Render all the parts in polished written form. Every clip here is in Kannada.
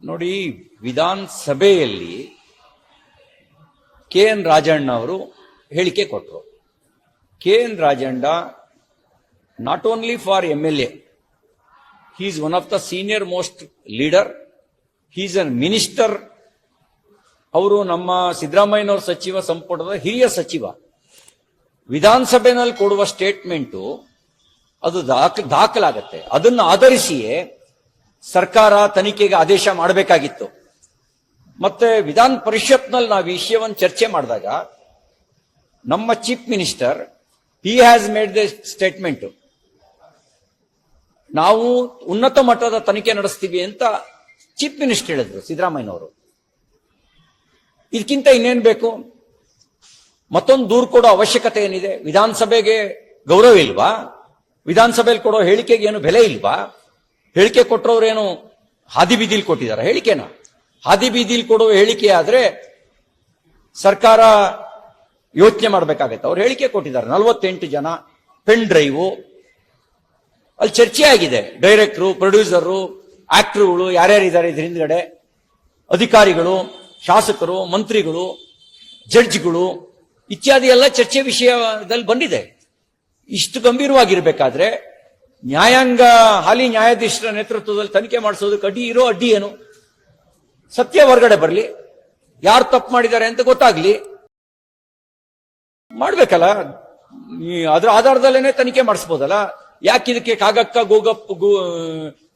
ನೋಡಿ, ವಿಧಾನಸಭೆಯಲ್ಲಿ KN ರಾಜಣ್ಣ ಅವರು ಹೇಳಿಕೆ ಕೊಟ್ಟರು. KN Rajanna not only for MLA, he is one of the senior most leader, he is a minister. ಅವರು ನಮ್ಮ ಸಿದ್ದರಾಮಯ್ಯನವರ ಸಚಿವ ಸಂಪುಟದ ಹಿರಿಯ ಸಚಿವ. ವಿಧಾನಸಭೆಯಲ್ಲಿ ಕೊಡುವ ಸ್ಟೇಟ್ಮೆಂಟು ಅದು ದಾಖಲಾಗತ್ತೆ. ಅದನ್ನು ಆಧರಿಸಿಯೇ ಸರ್ಕಾರ ತನಿಖೆಗೆ ಆದೇಶ ಮಾಡಬೇಕಾಗಿತ್ತು. ಮತ್ತೆ ವಿಧಾನ ಪರಿಷತ್ನಲ್ಲಿ ನಾವು ವಿಷಯವನ್ನು ಚರ್ಚೆ ಮಾಡಿದಾಗ ನಮ್ಮ chief minister he has made the statement, ನಾವು ಉನ್ನತ ಮಟ್ಟದ ತನಿಖೆ ನಡೆಸ್ತೀವಿ ಅಂತ ಚೀಫ್ ಮಿನಿಸ್ಟರ್ ಹೇಳಿದ್ರು ಸಿದ್ದರಾಮಯ್ಯನವರು. ಇದಕ್ಕಿಂತ ಇನ್ನೇನು ಬೇಕು? ಮತ್ತೊಂದು ದೂರು ಕೊಡೋ ಅವಶ್ಯಕತೆ ಏನಿದೆ? ವಿಧಾನಸಭೆಗೆ ಗೌರವ ಇಲ್ವಾ? ವಿಧಾನಸಭೆಯಲ್ಲಿ ಕೊಡೋ ಹೇಳಿಕೆಗೆ ಏನು ಬೆಲೆ ಇಲ್ವಾ? ಹೇಳಿಕೆ ಕೊಟ್ಟರವ್ರೇನು ಹಾದಿ ಬೀದಿಲಿ ಕೊಟ್ಟಿದ್ದಾರೆ ಹೇಳಿಕೆನ? ಹಾದಿ ಬೀದಿಲಿ ಕೊಡುವ ಹೇಳಿಕೆ ಆದ್ರೆ ಸರ್ಕಾರ ಯೋಚನೆ ಮಾಡಬೇಕಾಗತ್ತೆ. ಅವ್ರು ಹೇಳಿಕೆ ಕೊಟ್ಟಿದ್ದಾರೆ, 48 ಜನ, ಪೆನ್ ಡ್ರೈವು, ಅಲ್ಲಿ ಚರ್ಚೆ ಆಗಿದೆ. ಡೈರೆಕ್ಟರು, ಪ್ರೊಡ್ಯೂಸರು, ಆಕ್ಟರ್ಗಳು ಯಾರ್ಯಾರಿದ್ದಾರೆ ಇದ್ರ ಹಿಂದ್ಗಡೆ, ಅಧಿಕಾರಿಗಳು, ಶಾಸಕರು, ಮಂತ್ರಿಗಳು, ಜಡ್ಜ್ಗಳು ಇತ್ಯಾದಿ ಎಲ್ಲ ಚರ್ಚೆ ವಿಷಯದಲ್ಲಿ ಬಂದಿದೆ. ಇಷ್ಟು ಗಂಭೀರವಾಗಿರ್ಬೇಕಾದ್ರೆ ನ್ಯಾಯಾಂಗ ಹಾಲಿ ನ್ಯಾಯಾಧೀಶರ ನೇತೃತ್ವದಲ್ಲಿ ತನಿಖೆ ಮಾಡಿಸೋದಕ್ಕೆ ಅಡ್ಡಿ ಏನು? ಸತ್ಯ ಹೊರಗಡೆ ಬರಲಿ, ಯಾರು ತಪ್ಪು ಮಾಡಿದ್ದಾರೆ ಅಂತ ಗೊತ್ತಾಗ್ಲಿ, ಮಾಡ್ಬೇಕಲ್ಲ. ಅದ್ರ ಆಧಾರದಲ್ಲೇನೆ ತನಿಖೆ ಮಾಡಿಸ್ಬೋದಲ್ಲ. ಯಾಕೆ ಇದಕ್ಕೆ ಕಾಗಕ್ಕ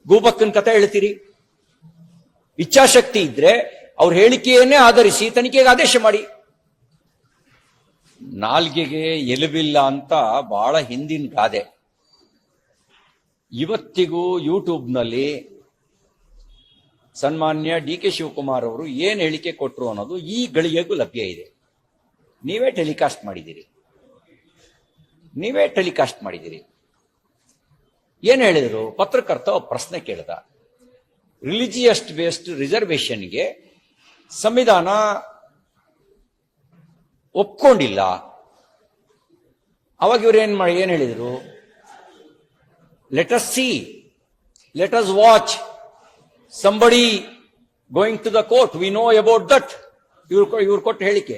ಗೋಬಕ್ಕನ್ ಕಥೆ ಹೇಳ್ತೀರಿ? ಇಚ್ಛಾಶಕ್ತಿ ಇದ್ರೆ ಅವ್ರ ಹೇಳಿಕೆಯನ್ನೇ ಆಧರಿಸಿ ತನಿಖೆಗೆ ಆದೇಶ ಮಾಡಿ. ನಾಲ್ಗೆಗೆ ಎಲುಬಿಲ್ಲ ಅಂತ ಬಹಳ ಹಿಂದಿನ ಗಾದೆ. ಇವತ್ತಿಗೂ ಯೂಟ್ಯೂಬ್ನಲ್ಲಿ ಸನ್ಮಾನ್ಯ DK ಶಿವಕುಮಾರ್ ಅವರು ಏನ್ ಹೇಳಿಕೆ ಕೊಟ್ಟರು ಅನ್ನೋದು ಈ ಗಳಿಗೆಗೂ ಲಭ್ಯ ಇದೆ. ನೀವೇ ಟೆಲಿಕಾಸ್ಟ್ ಮಾಡಿದಿರಿ. ಏನ್ ಹೇಳಿದ್ರು? ಪತ್ರಕರ್ತ ಪ್ರಶ್ನೆ ಕೇಳಿದ, ರಿಲಿಜಿಯಸ್ ಬೇಸ್ಡ್ ರಿಸರ್ವೇಶನ್ಗೆ ಸಂವಿಧಾನ ಒಪ್ಕೊಂಡಿಲ್ಲ. ಅವಾಗ ಇವ್ರು ಏನ್ ಹೇಳಿದ್ರು? Let us see, let us watch, somebody going to the court, we know about that. ಇವ್ರು ಕೊಟ್ಟ ಹೇಳಿಕೆ.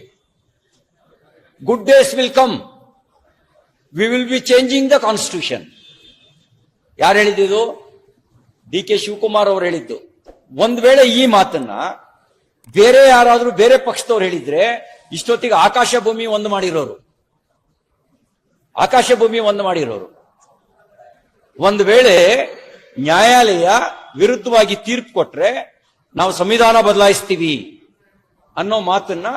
Good days will come, we will be changing the constitution. ಯಾರು ಹೇಳಿದ್ದು? DK ಶಿವಕುಮಾರ್ ಅವರು ಹೇಳಿದ್ದು. ಒಂದ್ ವೇಳೆ ಈ ಮಾತನ್ನ ಬೇರೆ ಯಾರಾದ್ರೂ ಬೇರೆ ಪಕ್ಷದವ್ರು ಹೇಳಿದ್ರೆ ಇಷ್ಟೊತ್ತಿಗೆ ಆಕಾಶ ಭೂಮಿ ಒಂದು ಮಾಡಿರೋರು. ಒಂದು ವೇಳೆ ನ್ಯಾಯಾಲಯ ವಿರುದ್ಧವಾಗಿ ತೀರ್ಪು ಕೊಟ್ರೆ ನಾವು ಸಂವಿಧಾನ ಬದಲಾಯಿಸ್ತೀವಿ ಅನ್ನೋ ಮಾತನ್ನ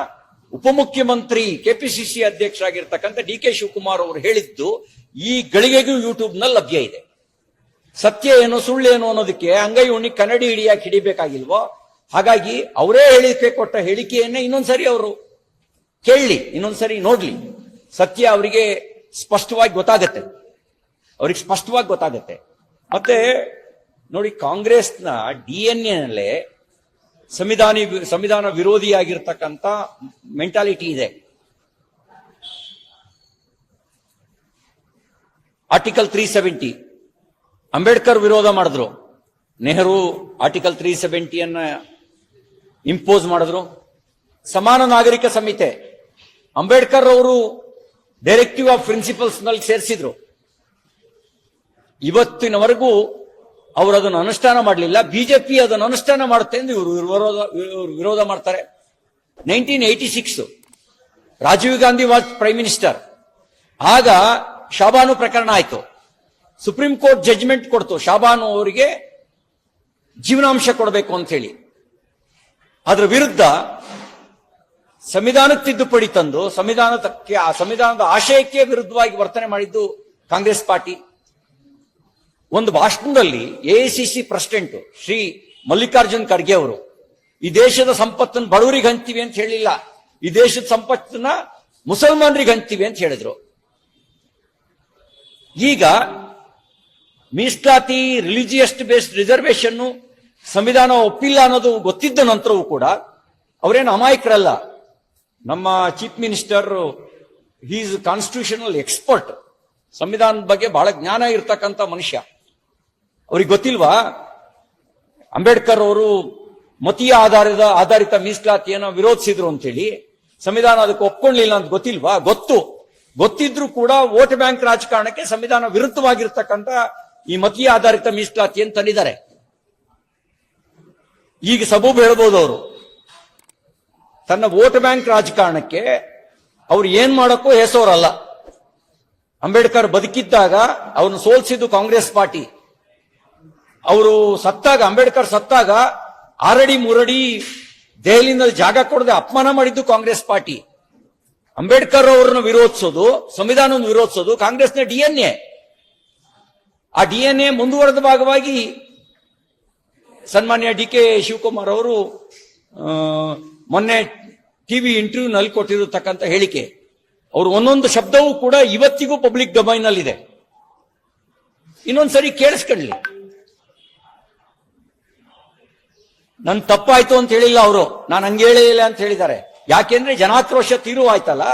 ಉಪಮುಖ್ಯಮಂತ್ರಿ KPCC ಅಧ್ಯಕ್ಷರಾಗಿರ್ತಕ್ಕಂಥ DK ಶಿವಕುಮಾರ್ ಅವರು ಹೇಳಿದ್ದು ಈ ಗಳಿಗೆಗೂ ಯೂಟ್ಯೂಬ್ ನಲ್ಲಿ ಲಭ್ಯ ಇದೆ. ಸತ್ಯ ಏನು ಸುಳ್ಳು ಏನು ಅನ್ನೋದಕ್ಕೆ ಅಂಗೈ ಉಣ್ಣಿ ಕನ್ನಡಿ ಹಿಡಿಯಾಗಿ ಹಿಡಿಬೇಕಾಗಿಲ್ವೋ? ಹಾಗಾಗಿ ಅವರೇ ಹೇಳಿಕೆ ಕೊಟ್ಟ ಹೇಳಿಕೆಯನ್ನೇ ಇನ್ನೊಂದ್ಸರಿ ಅವರು ಕೇಳಲಿ, ಇನ್ನೊಂದ್ಸರಿ ನೋಡ್ಲಿ. ಸತ್ಯ ಅವರಿಗೆ ಸ್ಪಷ್ಟವಾಗಿ ಗೊತ್ತಾಗತ್ತೆ. ಮತ್ತೆ ನೋಡಿ, ಕಾಂಗ್ರೆಸ್ನ DNA ನಲ್ಲೇ ಸಂವಿಧಾನ ವಿರೋಧಿಯಾಗಿರ್ತಕ್ಕಂಥ ಮೆಂಟಾಲಿಟಿ ಇದೆ. ಆರ್ಟಿಕಲ್ 370 ಅಂಬೇಡ್ಕರ್ ವಿರೋಧ ಮಾಡಿದ್ರು, ನೆಹರು ಆರ್ಟಿಕಲ್ 370 ಇಂಪೋಸ್ ಮಾಡಿದ್ರು. ಸಮಾನ ನಾಗರಿಕ ಸಂಹಿತೆ ಅಂಬೇಡ್ಕರ್ ಅವರು ಡೈರೆಕ್ಟಿವ್ ಆಫ್ ಪ್ರಿನ್ಸಿಪಲ್ಸ್ ನಲ್ಲಿ ಸೇರಿಸಿದ್ರು. ಇವತ್ತಿನವರೆಗೂ ಅವರು ಅದನ್ನು ಅನುಷ್ಠಾನ ಮಾಡಲಿಲ್ಲ. ಬಿಜೆಪಿ ಅದನ್ನು ಅನುಷ್ಠಾನ ಮಾಡುತ್ತೆ ಎಂದು ಇವರು ವಿರೋಧ ಮಾಡ್ತಾರೆ. 1986 Rajiv Gandhi was prime minister. ಆಗ ಶಾಬಾನು ಪ್ರಕರಣ ಆಯ್ತು. ಸುಪ್ರೀಂ ಕೋರ್ಟ್ ಜಡ್ಜ್ಮೆಂಟ್ ಕೊಡ್ತು ಶಾಬಾನು ಅವರಿಗೆ ಜೀವನಾಂಶ ಕೊಡಬೇಕು ಅಂತ ಹೇಳಿ. ಅದರ ವಿರುದ್ಧ ಸಂವಿಧಾನಕ್ಕೆ ತಿದ್ದುಪಡಿ ತಂದು ಸಂವಿಧಾನದ ಆಶಯಕ್ಕೆ ವಿರುದ್ಧವಾಗಿ ವರ್ತನೆ ಮಾಡಿದ್ದು ಕಾಂಗ್ರೆಸ್ ಪಾರ್ಟಿ. ಒಂದು ಭಾಷಣದಲ್ಲಿ AICC ಪ್ರೆಸಿಡೆಂಟ್ ಶ್ರೀ ಮಲ್ಲಿಕಾರ್ಜುನ್ ಖರ್ಗೆ ಅವರು ಈ ದೇಶದ ಸಂಪತ್ತನ್ನು ಬಡವರಿಗೆ ಹಂಚ್ತೀವಿ ಅಂತ ಹೇಳಿಲ್ಲ, ಈ ದೇಶದ ಸಂಪತ್ತನ್ನ ಮುಸಲ್ಮಾನರಿಗೆ ಹಂಚ್ತೀವಿ ಅಂತ ಹೇಳಿದ್ರು. ಈಗ ಮೀಸಲಾತಿ, ರಿಲಿಜಿಯಸ್ ಬೇಸ್ಡ್ ರಿಸರ್ವೇಶನ್ ಸಂವಿಧಾನ ಒಪ್ಪಿಲ್ಲ ಅನ್ನೋದು ಗೊತ್ತಿದ್ದ ನಂತರವೂ ಕೂಡ ಅವರೇನು ಅಮಾಯಕರಲ್ಲ. ನಮ್ಮ chief minister he is constitutional expert, ಸಂವಿಧಾನದ ಬಗ್ಗೆ ಬಹಳ ಜ್ಞಾನ ಇರ್ತಕ್ಕಂಥ ಮನುಷ್ಯ. ಅವ್ರಿಗೆ ಗೊತ್ತಿಲ್ವಾ? ಅಂಬೇಡ್ಕರ್ ಅವರು ಮತೀಯ ಆಧಾರಿತ ಮೀಸಲಾತಿಯನ್ನು ವಿರೋಧಿಸಿದ್ರು ಅಂತೇಳಿ ಸಂವಿಧಾನ ಅದಕ್ಕೆ ಒಪ್ಕೊಳ್ಳಿಲ್ಲ ಅಂತ ಗೊತ್ತಿಲ್ವಾ? ಗೊತ್ತಿದ್ರು ಕೂಡ ವೋಟ್ ಬ್ಯಾಂಕ್ ರಾಜಕಾರಣಕ್ಕೆ ಸಂವಿಧಾನ ವಿರುದ್ಧವಾಗಿರ್ತಕ್ಕಂಥ ಈ ಮತೀಯ ಆಧಾರಿತ ಮೀಸಲಾತಿಯನ್ನು ತಂದಿದ್ದಾರೆ. ಈಗ ಸಬೂಬ್ ಹೇಳ್ಬೋದು ಅವರು ತನ್ನ ವೋಟ್ ಬ್ಯಾಂಕ್ ರಾಜಕಾರಣಕ್ಕೆ ಅವ್ರು ಏನ್ ಮಾಡಕ್ಕೂ ಹೆಸರಲ್ಲ. ಅಂಬೇಡ್ಕರ್ ಬದುಕಿದ್ದಾಗ ಅವ್ರನ್ನ ಸೋಲಿಸಿದ್ದು ಕಾಂಗ್ರೆಸ್ ಪಾರ್ಟಿ. ಅವರು ಸತ್ತಾಗ, ಅಂಬೇಡ್ಕರ್ ಸತ್ತಾಗ ಆರಡಿ ಮೂರಡಿ ದೆಹಲಿನಲ್ಲಿ ಜಾಗ ಕೊಡದೆ ಅಪಮಾನ ಮಾಡಿದ್ದು ಕಾಂಗ್ರೆಸ್ ಪಾರ್ಟಿ. ಅಂಬೇಡ್ಕರ್ ಅವರನ್ನು ವಿರೋಧಿಸೋದು, ಸಂವಿಧಾನವನ್ನು ವಿರೋಧಿಸೋದು ಕಾಂಗ್ರೆಸ್ನ DNA. ಆ DNA ಮುಂದುವರೆದ ಭಾಗವಾಗಿ ಸನ್ಮಾನ್ಯ DK ಶಿವಕುಮಾರ್ ಅವರು ಮೊನ್ನೆ ಟಿವಿ ಇಂಟರ್ವ್ಯೂನಲ್ಲಿ ಕೊಟ್ಟಿರತಕ್ಕಂಥ ಹೇಳಿಕೆ, ಅವರು ಒಂದೊಂದು ಶಬ್ದವೂ ಕೂಡ ಇವತ್ತಿಗೂ ಪಬ್ಲಿಕ್ ಡೊಮೈನ್ ಅಲ್ಲಿ ಇದೆ. ಇನ್ನೊಂದ್ಸರಿ ಕೇಳಿಸ್ಕೊಳ್ಳಿ. ನನ್ ತಪ್ಪಾಯ್ತು ಅಂತ ಹೇಳಿಲ್ಲ ಅವರು, ನಾನು ಹಂಗೆ ಹೇಳಿಲ್ಲ ಅಂತ ಹೇಳಿದ್ದಾರೆ. ಯಾಕೆಂದ್ರೆ ಜನಾಕ್ರೋಶ ತೀರುವಾಯ್ತಲ್ಲ,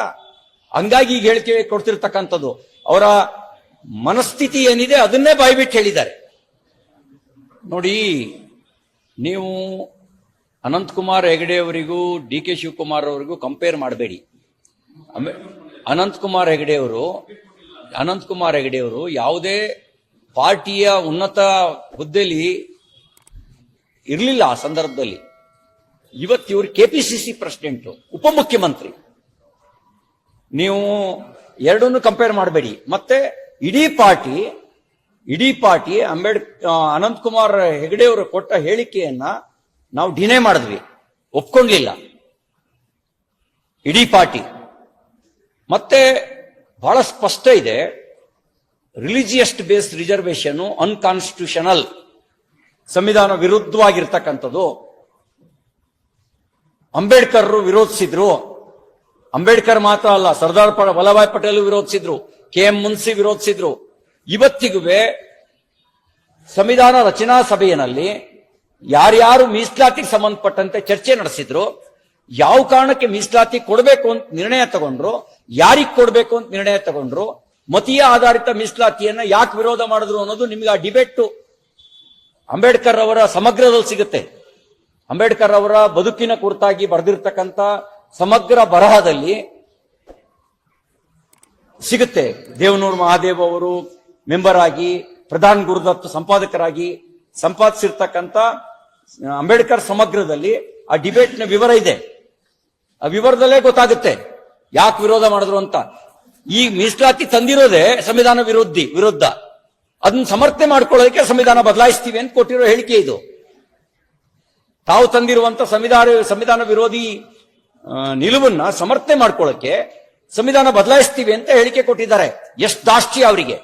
ಹಂಗಾಗಿ ಈಗ ಹೇಳಿಕೆ ಕೊಡ್ತಿರ್ತಕ್ಕಂಥದ್ದು. ಅವರ ಮನಸ್ಥಿತಿ ಏನಿದೆ ಅದನ್ನೇ ಬಾಯ್ಬಿಟ್ಟು ಹೇಳಿದ್ದಾರೆ. ನೋಡಿ, ನೀವು ಅನಂತಕುಮಾರ್ ಹೆಗಡೆ ಅವರಿಗೂ DK ಶಿವಕುಮಾರ್ ಅವರಿಗೂ ಕಂಪೇರ್ ಮಾಡಬೇಡಿ. ಅನಂತಕುಮಾರ್ ಹೆಗಡೆ ಅವರು ಯಾವುದೇ ಪಾರ್ಟಿಯ ಉನ್ನತ ಹುದ್ದೆಯಲ್ಲಿ ಇರಲಿಲ್ಲ ಆ ಸಂದರ್ಭದಲ್ಲಿ. ಇವತ್ತು ಇವರು KPCC ಪ್ರೆಸಿಡೆಂಟ್, ಉಪಮುಖ್ಯಮಂತ್ರಿ. ನೀವು ಎರಡನ್ನು ಕಂಪೇರ್ ಮಾಡಬೇಡಿ. ಮತ್ತೆ ಇಡೀ ಪಾರ್ಟಿ ಅನಂತಕುಮಾರ್ ಹೆಗಡೆ ಅವರು ಕೊಟ್ಟ ಹೇಳಿಕೆಯನ್ನ ನಾವು ಡಿನೇ ಮಾಡಿದ್ವಿ, ಒಪ್ಕೊಂಡ್ಲಿಲ್ಲ ಇಡೀ ಪಾರ್ಟಿ. ಮತ್ತೆ ಬಹಳ ಸ್ಪಷ್ಟ ಇದೆ, ರಿಲಿಜಿಯಸ್ ಬೇಸ್ಡ್ ರಿಸರ್ವೇಶನ್ ಅನ್ಕಾನ್ಸ್ಟಿಟ್ಯೂಷನಲ್, ಸಂವಿಧಾನ ವಿರುದ್ಧವಾಗಿರ್ತಕ್ಕಂಥದ್ದು. ಅಂಬೇಡ್ಕರ್ ವಿರೋಧಿಸಿದ್ರು. ಅಂಬೇಡ್ಕರ್ ಮಾತ್ರ ಅಲ್ಲ, ಸರ್ದಾರ್ ವಲ್ಲಭಾಯ್ ಪಟೇಲ್ ವಿರೋಧಿಸಿದ್ರು, KM ಮುನ್ಸಿ ವಿರೋಧಿಸಿದ್ರು. ಇವತ್ತಿಗೂ ಸಂವಿಧಾನ ರಚನಾ ಸಭೆಯಲ್ಲಿ ಯಾರ್ಯಾರು ಮೀಸಲಾತಿಗೆ ಸಂಬಂಧಪಟ್ಟಂತೆ ಚರ್ಚೆ ನಡೆಸಿದ್ರು, ಯಾವ ಕಾರಣಕ್ಕೆ ಮೀಸಲಾತಿ ಕೊಡಬೇಕು ಅಂತ ನಿರ್ಣಯ ತಗೊಂಡ್ರು, ಯಾರಿಗೆ ಕೊಡಬೇಕು ಅಂತ ನಿರ್ಣಯ ತಗೊಂಡ್ರು, ಮತೀಯ ಆಧಾರಿತ ಮೀಸಲಾತಿಯನ್ನ ಯಾಕೆ ವಿರೋಧ ಮಾಡಿದ್ರು ಅನ್ನೋದು ನಿಮ್ಗೆ ಆ ಡಿಬೇಟ್ ಅಂಬೇಡ್ಕರ್ ಅವರ ಸಮಗ್ರದಲ್ಲಿ ಸಿಗುತ್ತೆ. ಅಂಬೇಡ್ಕರ್ ಅವರ ಬದುಕಿನ ಕುರಿತಾಗಿ ಬರೆದಿರ್ತಕ್ಕಂಥ ಸಮಗ್ರ ಬರಹದಲ್ಲಿ ಸಿಗುತ್ತೆ. ದೇವನೂರು ಮಹಾದೇವ್ ಅವರು ಮೆಂಬರ್ ಆಗಿ, ಪ್ರಧಾನ್ ಗುರುದತ್ ಸಂಪಾದಕರಾಗಿ ಸಂಪಾದಿಸಿರ್ತಕ್ಕಂಥ ಅಂಬೇಡ್ಕರ್ ಸಮಗ್ರದಲ್ಲಿ ಆ ಡಿಬೇಟ್ ನ ವಿವರ ಇದೆ. ಆ ವಿವರದಲ್ಲೇ ಗೊತ್ತಾಗುತ್ತೆ ಯಾಕೆ ವಿರೋಧ ಮಾಡಿದ್ರು ಅಂತ. ಈ ಮೀಸಲಾತಿ ತಂದಿರೋದೇ ಸಂವಿಧಾನ ವಿರುದ್ಧ. ಅದನ್ನ ಸಮರ್ಥನೆ ಮಾಡ್ಕೊಳ್ಳೋದಕ್ಕೆ ಸಂವಿಧಾನ ಬದಲಾಯಿಸ್ತೀವಿ ಅಂತ ಕೊಟ್ಟಿರೋ ಹೇಳಿಕೆ ಇದು. ತಾವು ತಂದಿರುವಂತ ಸಂವಿಧಾನ ವಿರೋಧಿ ನಿಲುವನ್ನ ಸಮರ್ಥನೆ ಮಾಡ್ಕೊಳ್ಳೋಕೆ ಸಂವಿಧಾನ ಬದಲಾಯಿಸ್ತೀವಿ ಅಂತ ಹೇಳಿಕೆ ಕೊಟ್ಟಿದ್ದಾರೆ. ಎಷ್ಟು ದಾಷ್ಟ್ಯ ಅವರಿಗೆ.